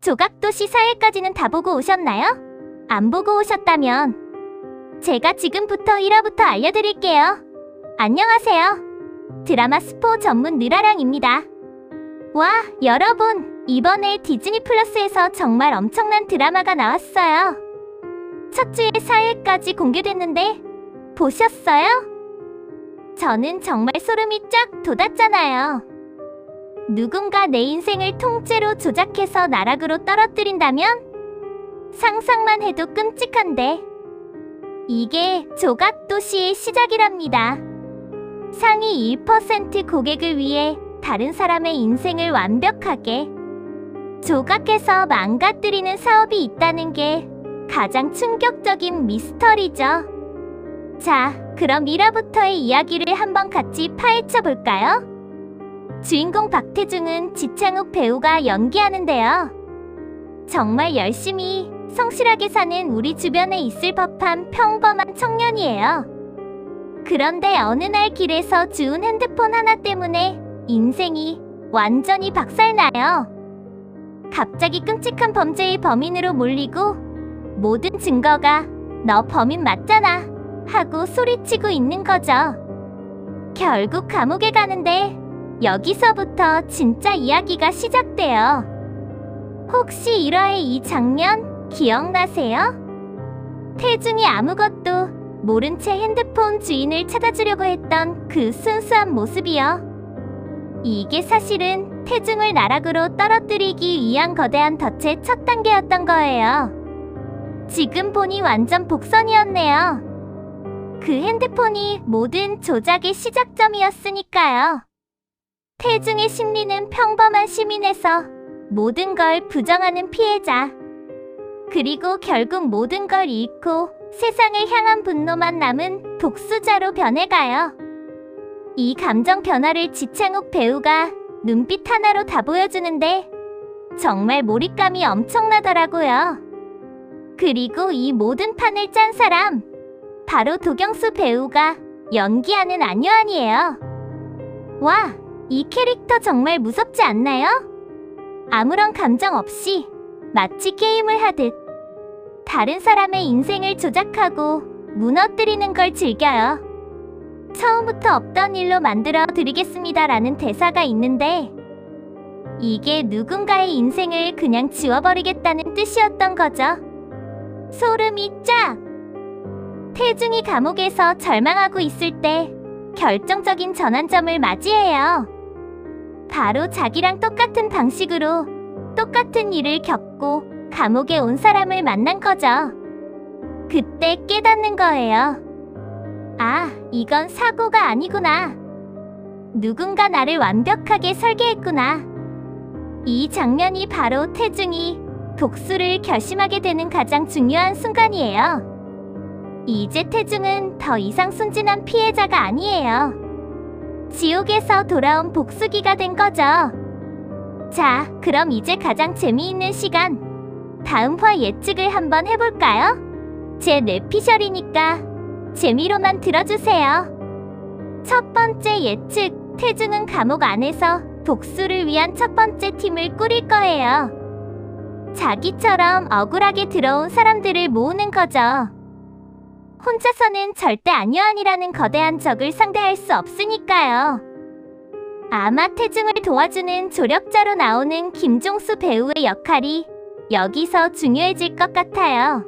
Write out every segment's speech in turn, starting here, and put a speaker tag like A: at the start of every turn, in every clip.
A: 조각도시 4회까지는 다 보고 오셨나요? 안 보고 오셨다면 제가 지금부터 1화부터 알려드릴게요. 안녕하세요. 드라마 스포 전문 느라랑입니다. 와, 여러분, 이번에 디즈니 플러스에서 정말 엄청난 드라마가 나왔어요. 첫 주에 4회까지 공개됐는데 보셨어요? 저는 정말 소름이 쫙 돋았잖아요. 누군가 내 인생을 통째로 조작해서 나락으로 떨어뜨린다면? 상상만 해도 끔찍한데 이게 조각도시의 시작이랍니다. 상위 1% 고객을 위해 다른 사람의 인생을 완벽하게 조각해서 망가뜨리는 사업이 있다는 게 가장 충격적인 미스터리죠. 자, 그럼 1화부터의 이야기를 한번 같이 파헤쳐 볼까요? 주인공 박태중은 지창욱 배우가 연기하는데요. 정말 열심히 성실하게 사는 우리 주변에 있을 법한 평범한 청년이에요. 그런데 어느 날 길에서 주운 핸드폰 하나 때문에 인생이 완전히 박살나요. 갑자기 끔찍한 범죄의 범인으로 몰리고 모든 증거가 너 범인 맞잖아 하고 소리치고 있는 거죠. 결국 감옥에 가는데 여기서부터 진짜 이야기가 시작돼요. 혹시 1화의 이 장면 기억나세요? 태중이 아무것도 모른 채 핸드폰 주인을 찾아주려고 했던 그 순수한 모습이요. 이게 사실은 태중을 나락으로 떨어뜨리기 위한 거대한 덫의 첫 단계였던 거예요. 지금 보니 완전 복선이었네요. 그 핸드폰이 모든 조작의 시작점이었으니까요. 태중의 심리는 평범한 시민에서 모든 걸 부정하는 피해자, 그리고 결국 모든 걸 잃고 세상을 향한 분노만 남은 복수자로 변해가요. 이 감정 변화를 지창욱 배우가 눈빛 하나로 다 보여주는데 정말 몰입감이 엄청나더라고요. 그리고 이 모든 판을 짠 사람, 바로 도경수 배우가 연기하는 안요한이에요. 와, 이 캐릭터 정말 무섭지 않나요? 아무런 감정 없이 마치 게임을 하듯 다른 사람의 인생을 조작하고 무너뜨리는 걸 즐겨요. 처음부터 없던 일로 만들어 드리겠습니다라는 대사가 있는데 이게 누군가의 인생을 그냥 지워버리겠다는 뜻이었던 거죠. 소름이 쫙! 태중이 감옥에서 절망하고 있을 때 결정적인 전환점을 맞이해요. 바로 자기랑 똑같은 방식으로 똑같은 일을 겪고 감옥에 온 사람을 만난 거죠. 그때 깨닫는 거예요. 아, 이건 사고가 아니구나. 누군가 나를 완벽하게 설계했구나. 이 장면이 바로 태중이 복수를 결심하게 되는 가장 중요한 순간이에요. 이제 태중은 더 이상 순진한 피해자가 아니에요. 지옥에서 돌아온 복수기가 된 거죠. 자, 그럼 이제 가장 재미있는 시간, 다음 화 예측을 한번 해볼까요? 제 뇌피셜이니까 재미로만 들어주세요. 첫 번째 예측, 태중은 감옥 안에서 복수를 위한 첫 번째 팀을 꾸릴 거예요. 자기처럼 억울하게 들어온 사람들을 모으는 거죠. 혼자서는 절대 안요한이라는 거대한 적을 상대할 수 없으니까요. 아마 태중을 도와주는 조력자로 나오는 김종수 배우의 역할이 여기서 중요해질 것 같아요.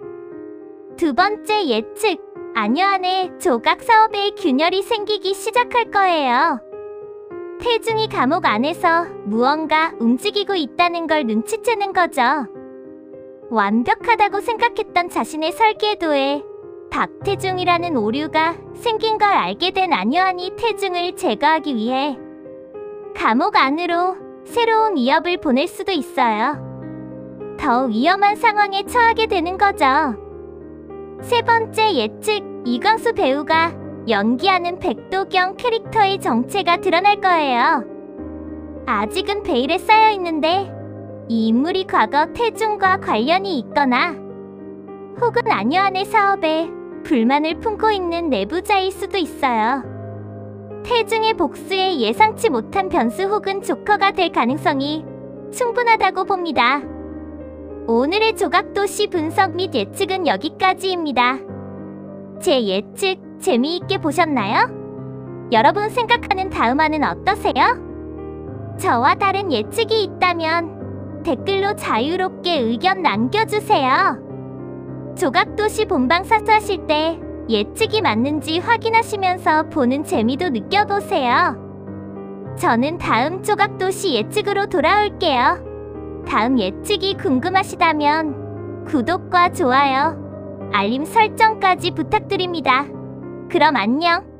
A: 두 번째 예측, 안요한의 조각 사업에 균열이 생기기 시작할 거예요. 태중이 감옥 안에서 무언가 움직이고 있다는 걸 눈치채는 거죠. 완벽하다고 생각했던 자신의 설계도에 박태중이라는 오류가 생긴 걸 알게 된 안요한이 태중을 제거하기 위해 감옥 안으로 새로운 위협을 보낼 수도 있어요. 더 위험한 상황에 처하게 되는 거죠. 세 번째 예측, 이광수 배우가 연기하는 백도경 캐릭터의 정체가 드러날 거예요. 아직은 베일에 쌓여 있는데 이 인물이 과거 태중과 관련이 있거나 혹은 안요한의 사업에 불만을 품고 있는 내부자일 수도 있어요. 태중의 복수에 예상치 못한 변수 혹은 조커가 될 가능성이 충분하다고 봅니다. 오늘의 조각도시 분석 및 예측은 여기까지입니다. 제 예측 재미있게 보셨나요? 여러분 생각하는 다음화는 어떠세요? 저와 다른 예측이 있다면 댓글로 자유롭게 의견 남겨주세요. 조각도시 본방사수 하실 때 예측이 맞는지 확인하시면서 보는 재미도 느껴보세요. 저는 다음 조각도시 예측으로 돌아올게요. 다음 예측이 궁금하시다면 구독과 좋아요, 알림 설정까지 부탁드립니다. 그럼 안녕!